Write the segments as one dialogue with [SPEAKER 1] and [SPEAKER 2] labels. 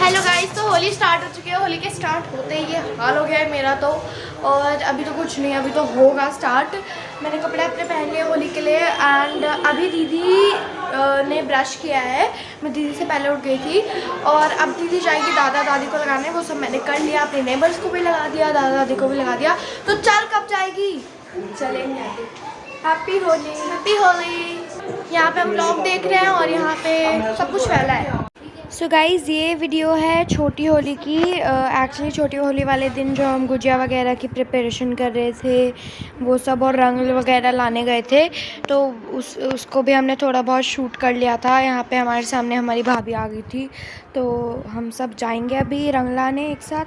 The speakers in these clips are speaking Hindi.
[SPEAKER 1] हेलो गाइस, तो होली स्टार्ट हो चुकी है। होली के स्टार्ट होते ही ये हाल हो गया है मेरा तो। और अभी तो कुछ नहीं, अभी तो होगा स्टार्ट। मैंने कपड़े अपने पहन लिए होली के लिए। एंड अभी दीदी ने ब्रश किया है। मैं दीदी से पहले उठ गई थी और अब दीदी जाएंगी दादा दादी को लगाने। वो सब मैंने कर लिया, अपने नेबर्स को भी लगा दिया, दादा दादी को भी लगा दिया। तो चल कब जाएगी, चलेंगे। Happy Holi, happy Holi. यहाँ पे हम लोग देख रहे हैं और यहाँ पे सब कुछ फैला है। सो गाइज़, ये वीडियो है छोटी होली की। एक्चुअली छोटी होली वाले दिन जो हम गुजिया वगैरह की प्रिपरेशन कर रहे थे वो सब, और रंग वगैरह लाने गए थे, तो उसको भी हमने थोड़ा बहुत शूट कर लिया था। यहाँ पे हमारे सामने हमारी भाभी आ गई थी, तो हम सब जाएंगे अभी रंग लाने एक साथ।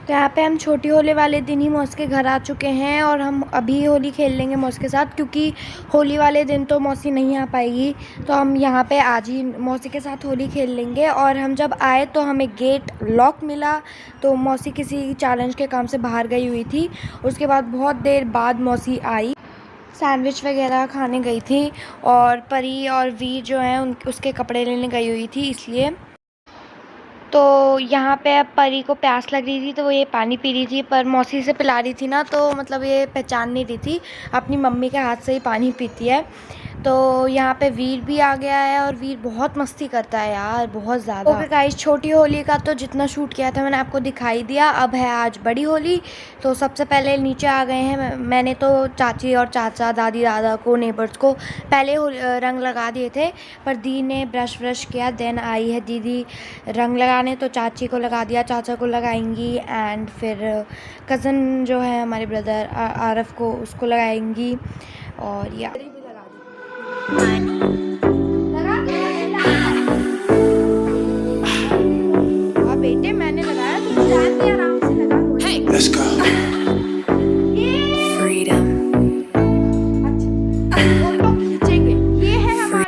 [SPEAKER 1] तो यहाँ पे हम छोटी होली वाले दिन ही मौसी के घर आ चुके हैं और हम अभी होली खेल लेंगे मौसी के साथ, क्योंकि होली वाले दिन तो मौसी नहीं आ पाएगी। तो हम यहाँ पे आज ही मौसी के साथ होली खेल लेंगे। और हम जब आए तो हमें गेट लॉक मिला, तो मौसी किसी चैलेंज के काम से बाहर गई हुई थी। उसके बाद बहुत देर बाद मौसी आई, सैंडविच वगैरह खाने गई थी। और परी और वीर जो हैं उसके कपड़े लेने गई हुई थी, इसलिए। तो यहाँ पे अब परी को प्यास लग रही थी तो वो ये पानी पी रही थी, पर मौसी से पिला रही थी ना, तो मतलब ये पहचान नहीं रही थी, अपनी मम्मी के हाथ से ही पानी पीती है। तो यहाँ पे वीर भी आ गया है और वीर बहुत मस्ती करता है यार, बहुत ज़्यादा। ओके गाइस, छोटी होली का तो जितना शूट किया था मैंने आपको दिखाई दिया। अब है आज बड़ी होली। तो सबसे पहले नीचे आ गए हैं। मैंने तो चाची और चाचा, दादी दादा को, नेबर्स को पहले रंग लगा दिए थे, पर दी ने ब्रश किया। देन आई है दीदी रंग लगाने, तो चाची को लगा दिया, चाचा को लगाएंगी, एंड फिर कज़न जो है हमारे ब्रदर आरफ को, उसको लगाएंगी। और या बेटे मैंने लगाया, तुम जानते आराम से लगा। Let's go. Freedom. ये है हमारा।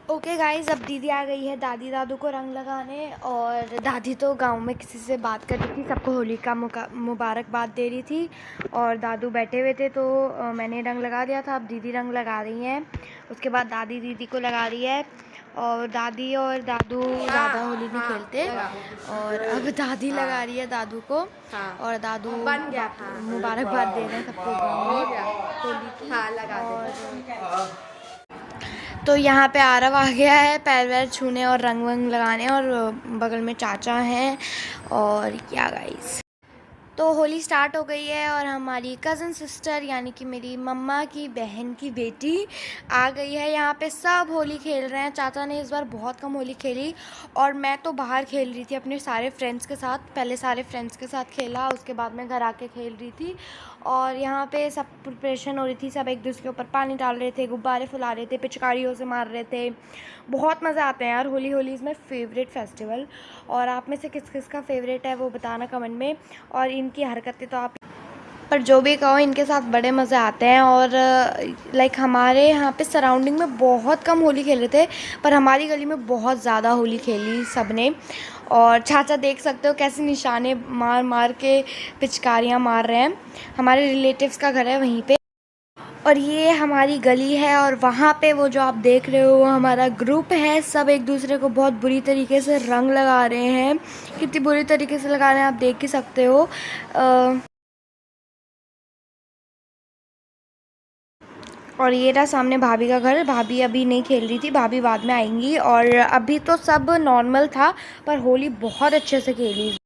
[SPEAKER 1] ओके गाइज, अब दीदी आ गई है दादी दादू को रंग लगाने। और दादी तो गांव में किसी से बात कर रही थी, सबको होली का मुबारकबाद दे रही थी, और दादू बैठे हुए थे, तो मैंने रंग लगा दिया था। अब दीदी रंग लगा रही हैं, उसके बाद दादी दीदी को लगा रही है। और दादी और दादू ज़्यादा होली नहीं खेलते, और अब दादी लगा रही है दादू को। और दादू मुबारकबाद दे रहे हैं सबको होली की। और तो यहाँ पे आरव आ गया है पैर वैर छूने और रंग वंग लगाने, और बगल में चाचा हैं। और क्या गाइस, तो होली स्टार्ट हो गई है और हमारी कज़न सिस्टर यानी कि मेरी मम्मा की बहन की बेटी आ गई है। यहाँ पे सब होली खेल रहे हैं। चाचा ने इस बार बहुत कम होली खेली, और मैं तो बाहर खेल रही थी अपने सारे फ्रेंड्स के साथ। पहले सारे फ्रेंड्स के साथ खेला, उसके बाद मैं घर आके खेल रही थी। और यहाँ पे सब प्रिपरेशन हो रही थी, सब एक दूसरे के ऊपर पानी डाल रहे थे, गुब्बारे फुला रहे थे, पिचकारियों से मार रहे थे। बहुत मज़ा आता है यार Holi. Holi is my favourite festival. और आप में से किस किस का फेवरेट है वो बताना कमेंट में। और इनकी हरकतें तो आप, पर जो भी कहो, इनके साथ बड़े मज़े आते हैं। और लाइक हमारे यहाँ पे सराउंडिंग में बहुत कम होली खेल रहे थे, पर हमारी गली में बहुत ज़्यादा होली खेली सब ने। और चाचा देख सकते हो कैसे निशाने मार मार के पिचकारियाँ मार रहे हैं। हमारे रिलेटिव्स का घर है वहीं पे, और ये हमारी गली है। और वहाँ पे वो जो आप देख रहे हो वो हमारा ग्रुप है। सब एक दूसरे को बहुत बुरी तरीके से रंग लगा रहे हैं। कितनी बुरी तरीके से लगा रहे हैं आप देख ही सकते हो। और ये रहा सामने भाभी का घर। भाभी अभी नहीं खेल रही थी, भाभी बाद में आएंगी। और अभी तो सब नॉर्मल था, पर होली बहुत अच्छे से खेली।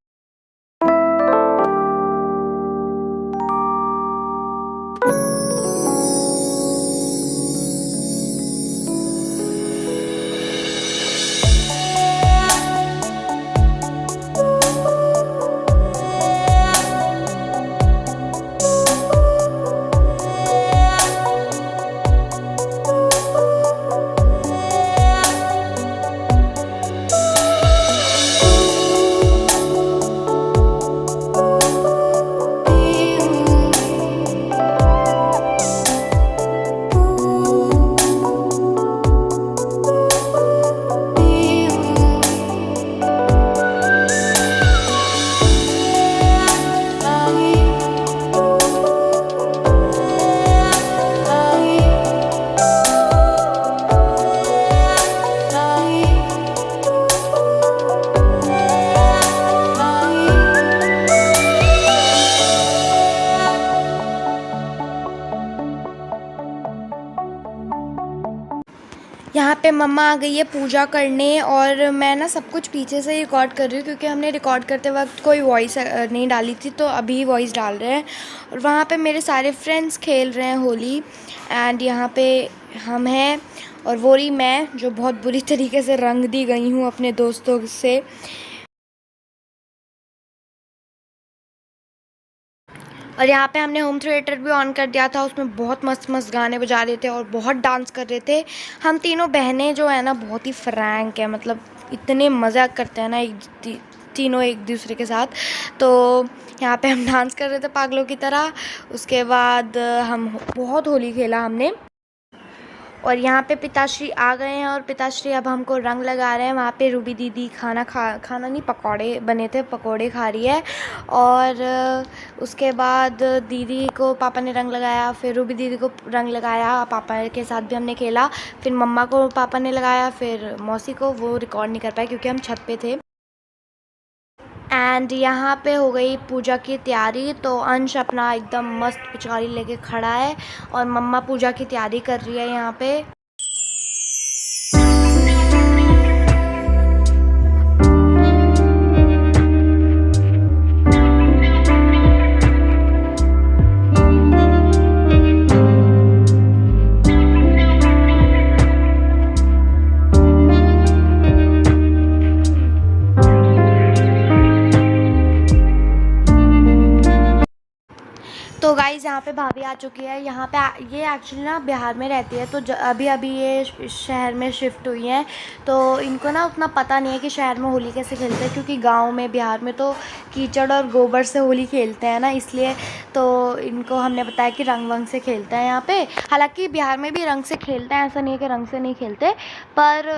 [SPEAKER 1] पे मम्मा आ गई है पूजा करने, और मैं ना सब कुछ पीछे से रिकॉर्ड कर रही हूँ क्योंकि हमने रिकॉर्ड करते वक्त कोई वॉइस नहीं डाली थी, तो अभी वॉइस डाल रहे हैं। और वहाँ पे मेरे सारे फ्रेंड्स खेल रहे हैं होली, एंड यहाँ पे हम हैं, और वो रही मैं जो बहुत बुरी तरीके से रंग दी गई हूँ अपने दोस्तों से। और यहाँ पे हमने होम थिएटर भी ऑन कर दिया था, उसमें बहुत मस्त मस्त गाने बजा रहे थे और बहुत डांस कर रहे थे। हम तीनों बहनें जो है ना बहुत ही फ्रैंक है, मतलब इतने मज़ाक करते हैं ना तीनों एक दूसरे के साथ। तो यहाँ पे हम डांस कर रहे थे पागलों की तरह। उसके बाद हम बहुत होली खेला हमने। और यहाँ पे पिताश्री आ गए हैं और पिताश्री अब हमको रंग लगा रहे हैं। वहाँ पे रूबी दीदी खाना नहीं, पकौड़े बने थे, पकौड़े खा रही है। और उसके बाद दीदी को पापा ने रंग लगाया, फिर रूबी दीदी को रंग लगाया, पापा के साथ भी हमने खेला। फिर मम्मा को पापा ने लगाया, फिर मौसी को, वो रिकॉर्ड नहीं कर पाए क्योंकि हम छत पे थे। एंड यहाँ पे हो गई पूजा की तैयारी। तो अंश अपना एकदम मस्त पिचकारी लेके खड़ा है और मम्मा पूजा की तैयारी कर रही है यहाँ पे। तो गाइज़ यहाँ पे भाभी आ चुकी है। यहाँ पे ये एक्चुअली ना बिहार में रहती है, तो अभी अभी ये शहर में शिफ्ट हुई हैं। तो इनको ना उतना पता नहीं है कि शहर में होली कैसे खेलते हैं, क्योंकि गांव में बिहार में तो कीचड़ और गोबर से होली खेलते हैं ना, इसलिए तो इनको हमने बताया कि रंग वंग से खेलते हैं यहाँ पे। हालांकि बिहार में भी रंग से खेलते हैं, ऐसा नहीं है कि रंग से नहीं खेलते, पर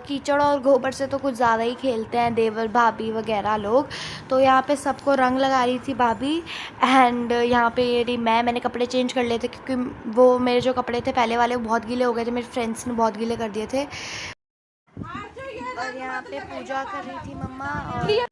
[SPEAKER 1] कीचड़ और गोबर से तो कुछ ज़्यादा ही खेलते हैं देवर भाभी वगैरह लोग। तो यहाँ पे सबको रंग लगा रही थी भाभी। एंड यहाँ पे ये मैंने कपड़े चेंज कर लिए थे क्योंकि वो मेरे जो कपड़े थे पहले वाले वो बहुत गीले हो गए थे, मेरे फ्रेंड्स ने बहुत गीले कर दिए थे। और यहाँ पे पूजा कर रही थी मम्मा। और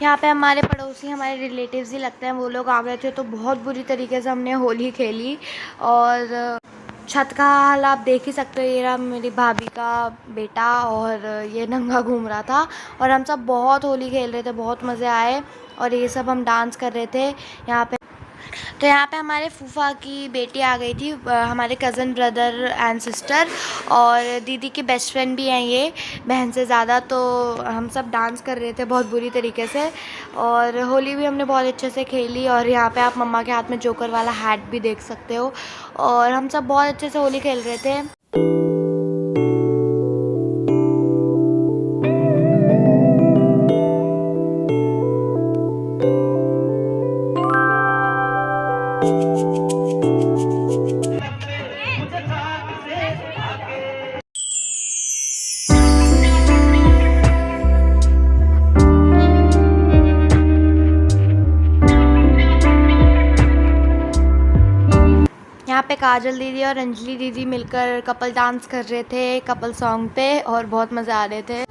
[SPEAKER 1] यहाँ पे हमारे पड़ोसी, हमारे रिलेटिव्स ही लगते हैं, वो लोग आ गए थे तो बहुत बुरी तरीके से हमने होली खेली। और छत का हाल आप देख ही सकते हो, ये रहा मेरी भाभी का बेटा और ये नंगा घूम रहा था। और हम सब बहुत होली खेल रहे थे, बहुत मज़े आए, और ये सब हम डांस कर रहे थे यहाँ पे। तो यहाँ पे हमारे फूफा की बेटी आ गई थी, हमारे कज़न ब्रदर एंड सिस्टर, और दीदी की बेस्ट फ्रेंड भी हैं ये, बहन से ज़्यादा। तो हम सब डांस कर रहे थे बहुत बुरी तरीके से, और होली भी हमने बहुत अच्छे से खेली। और यहाँ पे आप मम्मा के हाथ में जोकर वाला हैट भी देख सकते हो। और हम सब बहुत अच्छे से होली खेल रहे थे। यहाँ पे काजल दीदी और अंजलि दीदी मिलकर कपल डांस कर रहे थे कपल सॉन्ग पे और बहुत मज़े आ रहे थे।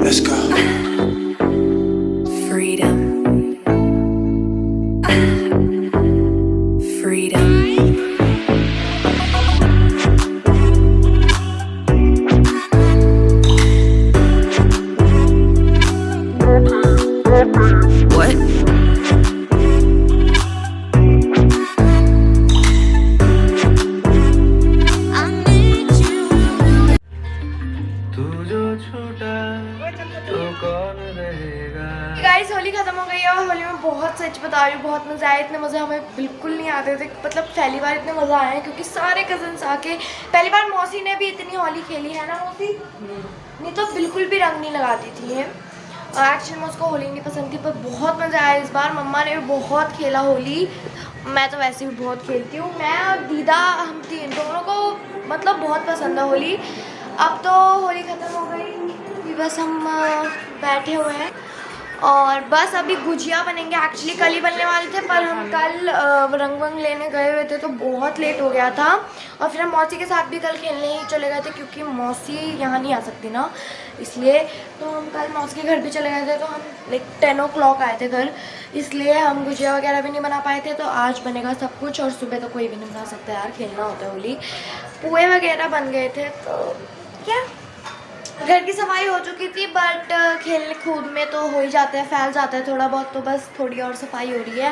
[SPEAKER 2] Let's go. Freedom. Freedom. What? I need you.
[SPEAKER 3] तू जो छूटा तो कौन रहेगा।
[SPEAKER 1] गाइस होली खत्म हो गई है और होली में बहुत सच बता रही हूँ बहुत मज़ा आया। इतने मज़े हमें बिल्कुल नहीं आते थे, मतलब पहली बार इतने मज़ा आए हैं क्योंकि सारे कजन्स आके पहली बार मौसी ने भी इतनी होली खेली है ना मौसी, नहीं तो बिल्कुल भी रंग नहीं लगाती थी ये। एक्चुअली में उसको होली नहीं पसंद थी पर बहुत मज़ा आया इस बार। मम्मा ने भी बहुत खेला होली, मैं तो वैसे भी बहुत खेलती हूँ। मैं और दीदा हम तीन दोनों को मतलब बहुत पसंद है होली। अब तो होली ख़त्म हो गई, अभी बस हम बैठे हुए हैं और बस अभी गुजिया बनेंगे। एक्चुअली कल ही बनने वाले थे पर हम कल रंग वंग लेने गए हुए थे तो बहुत लेट हो गया था और फिर हम मौसी के साथ भी कल खेलने ही चले गए थे क्योंकि मौसी यहाँ नहीं आ सकती ना, इसलिए तो हम कल मौसी के घर भी चले गए थे। तो हम लाइक 10 o'clock आए थे घर, इसलिए हम गुजिया वगैरह भी नहीं बना पाए थे। तो आज बनेगा सब कुछ और सुबह तो कोई भी नहीं बना सकता यार, खेलना होता है होली। पुए वगैरह बन गए थे तो क्या घर की सफाई हो चुकी थी बट खेलने कूद में तो हो ही जाता है, फैल जाता है थोड़ा बहुत, तो बस थोड़ी और सफाई हो रही है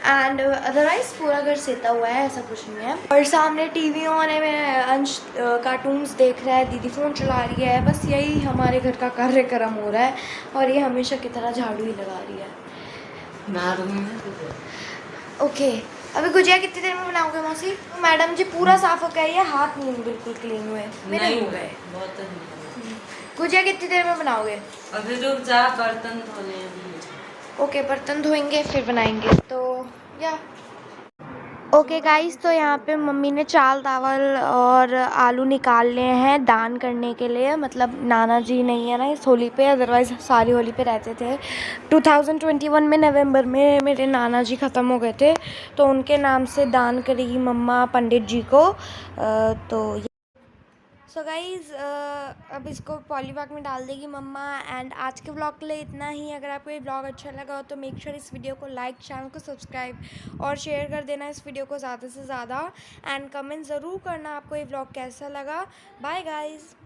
[SPEAKER 1] एंड अदरवाइज़ पूरा घर सेता हुआ है, ऐसा कुछ नहीं है। और सामने टीवी होने में अंश कार्टून्स देख रहा है, दीदी फ़ोन चला रही है, बस यही हमारे घर का कार्यक्रम हो रहा है और ये हमेशा की तरह झाड़ू ही लगा रही है। ओके अभी गुजिया कितनी देर में बनाओगे मौसी? मैडम जी पूरा साफ हो गया, ये हाथ नहीं बिल्कुल क्लीन हुए, मेरे हो गए। गुजिया कितनी देर में बनाओगे?
[SPEAKER 4] अभी रुक जा, बर्तन धोने हैं।
[SPEAKER 1] ओके बर्तन धोएंगे फिर बनाएंगे तो या ओके गाइस। तो यहाँ पे मम्मी ने चाल चावल और आलू निकाल लिए हैं दान करने के लिए, मतलब नाना जी नहीं है ना इस होली पे, अदरवाइज़ सारी होली पे रहते थे। 2021 में नवंबर में मेरे नाना जी ख़त्म हो गए थे तो उनके नाम से दान करेगी मम्मा पंडित जी को। तो सो गाइज़ अब इसको पॉलीबैग में डाल देगी मम्मा। एंड आज के ब्लॉग के लिए इतना ही। अगर आपको ये ब्लॉग अच्छा लगा हो तो मेक श्योर इस वीडियो को लाइक, चैनल को सब्सक्राइब और शेयर कर देना इस वीडियो को ज़्यादा से ज़्यादा। एंड कमेंट ज़रूर करना आपको ये ब्लॉग कैसा लगा। Bye guys.